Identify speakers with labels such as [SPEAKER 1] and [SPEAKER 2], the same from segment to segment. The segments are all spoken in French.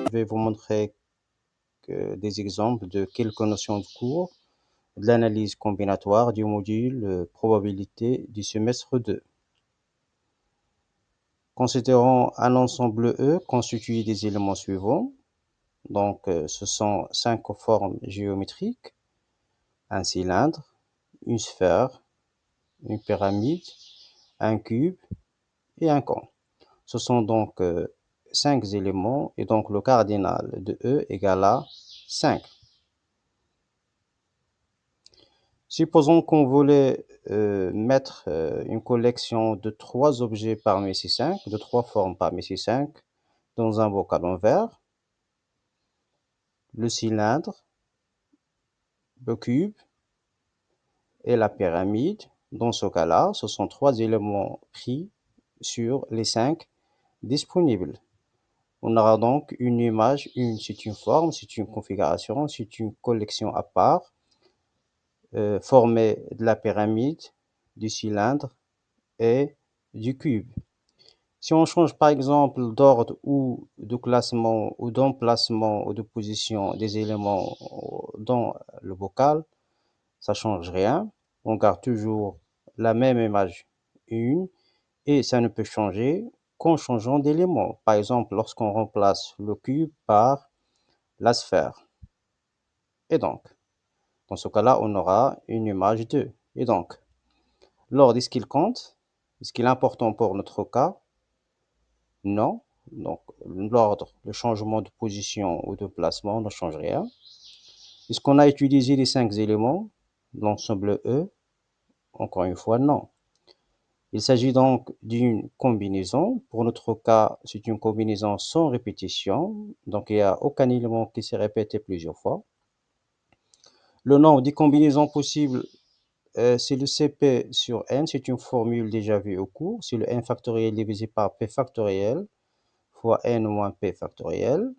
[SPEAKER 1] Je vais vous montrer des exemples de quelques notions de cours de l'analyse combinatoire du module probabilité du semestre 2. Considérons un ensemble E constitué des éléments suivants. Donc, ce sont 5 formes géométriques, un cylindre, une sphère, une pyramide, un cube et un cône. Ce sont donc 5 éléments et donc le cardinal de E égale à 5. Supposons qu'on voulait mettre une collection de 3 objets parmi ces 5, de 3 formes parmi ces 5, dans un bocal en verre, le cylindre, le cube et la pyramide. Dans ce cas-là, ce sont 3 éléments pris sur les 5 disponibles. On aura donc une image, c'est une forme, c'est une configuration, c'est une collection à part, formée de la pyramide, du cylindre et du cube. Si on change par exemple d'ordre ou de classement ou d'emplacement ou de position des éléments dans le bocal, ça change rien. On garde toujours la même image 1 et ça ne peut changer qu'en changeant d'élément. Par exemple, lorsqu'on remplace le cube par la sphère. Et donc, dans ce cas-là, on aura une image 2. Et donc, l'ordre, est-ce qu'il compte? Est-ce qu'il est important pour notre cas? Non. Donc, l'ordre, le changement de position ou de placement ne change rien. Est-ce qu'on a utilisé les 5 éléments, l'ensemble E? Encore une fois, non. Il s'agit donc d'une combinaison. Pour notre cas, c'est une combinaison sans répétition. Donc, il n'y a aucun élément qui s'est répété plusieurs fois. Le nombre de combinaisons possibles, c'est le CP sur N. C'est une formule déjà vue au cours. C'est le N factoriel divisé par P factoriel fois N moins P factoriel.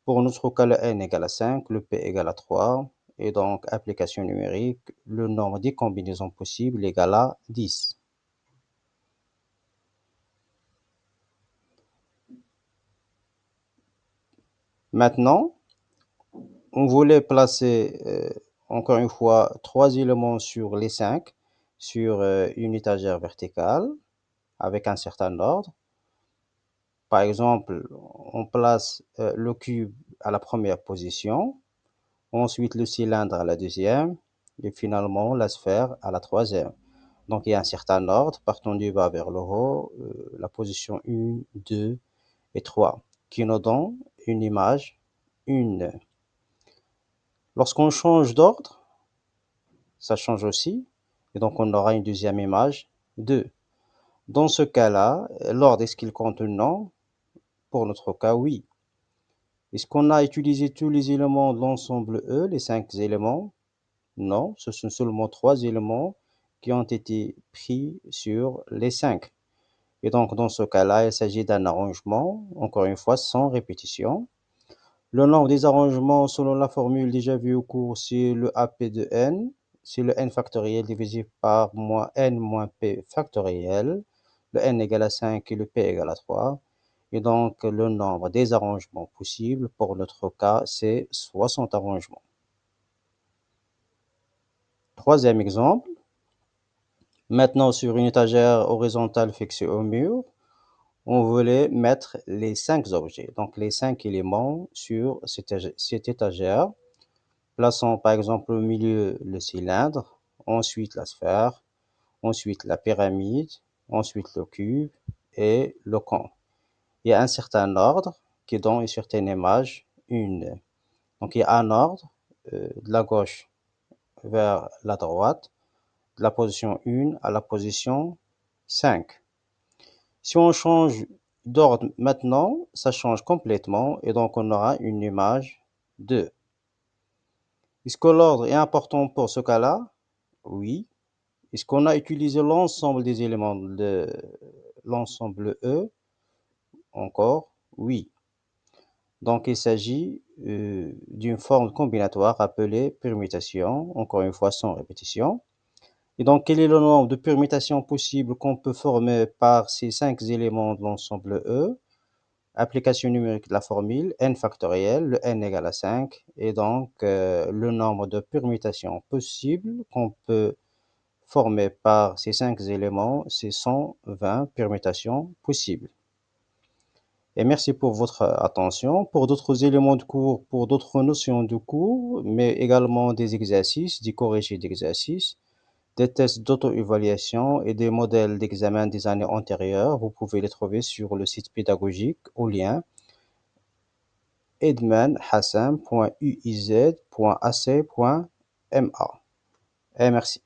[SPEAKER 1] Pour notre cas, le N égale à 5, le P égale à 3. Et donc, application numérique, le nombre de combinaisons possibles égale à 10. Maintenant, on voulait placer, encore une fois, 3 éléments sur les 5, sur une étagère verticale, avec un certain ordre. Par exemple, on place le cube à la première position, ensuite le cylindre à la deuxième, et finalement la sphère à la troisième. Donc il y a un certain ordre, partant du bas vers le haut, la position 1, 2 et 3, qui nous donne une image 1. Lorsqu'on change d'ordre, ça change aussi, et donc on aura une deuxième image 2. Dans ce cas-là, l'ordre, est-ce qu'il compte ou non? Pour notre cas, oui. Est-ce qu'on a utilisé tous les éléments de l'ensemble E, les 5 éléments? Non, ce sont seulement 3 éléments qui ont été pris sur les 5. Et donc, dans ce cas-là, il s'agit d'un arrangement, encore une fois, sans répétition. Le nombre des arrangements, selon la formule déjà vue au cours, c'est le AP de n, c'est le n factoriel divisé par n moins p factoriel. Le n égale à 5 et le p égale à 3. Et donc, le nombre des arrangements possibles, pour notre cas, c'est 60 arrangements. Troisième exemple. Maintenant, sur une étagère horizontale fixée au mur, on voulait mettre les 5 objets, donc les 5 éléments sur cette étagère. Plaçons par exemple au milieu le cylindre, ensuite la sphère, ensuite la pyramide, ensuite le cube et le cône. Il y a un certain ordre qui donne une certaine image, une. Donc il y a un ordre de la gauche vers la droite, de la position 1 à la position 5. Si on change d'ordre maintenant, ça change complètement et donc on aura une image 2. Est-ce que l'ordre est important pour ce cas-là? Oui. Est-ce qu'on a utilisé l'ensemble des éléments de l'ensemble E? Encore oui. Donc il s'agit d'une forme combinatoire appelée permutation, encore une fois sans répétition. Et donc quel est le nombre de permutations possibles qu'on peut former par ces 5 éléments de l'ensemble E? Application numérique de la formule n factoriel, le n égale à 5, et donc le nombre de permutations possibles qu'on peut former par ces 5 éléments, c'est 120 permutations possibles. Et merci pour votre attention. Pour d'autres éléments de cours, pour d'autres notions de cours, mais également des exercices, des corrigés d'exercices, des tests d'auto-évaluation et des modèles d'examen des années antérieures, vous pouvez les trouver sur le site pédagogique au lien edmanhassan.uiz.ac.ma. Et merci.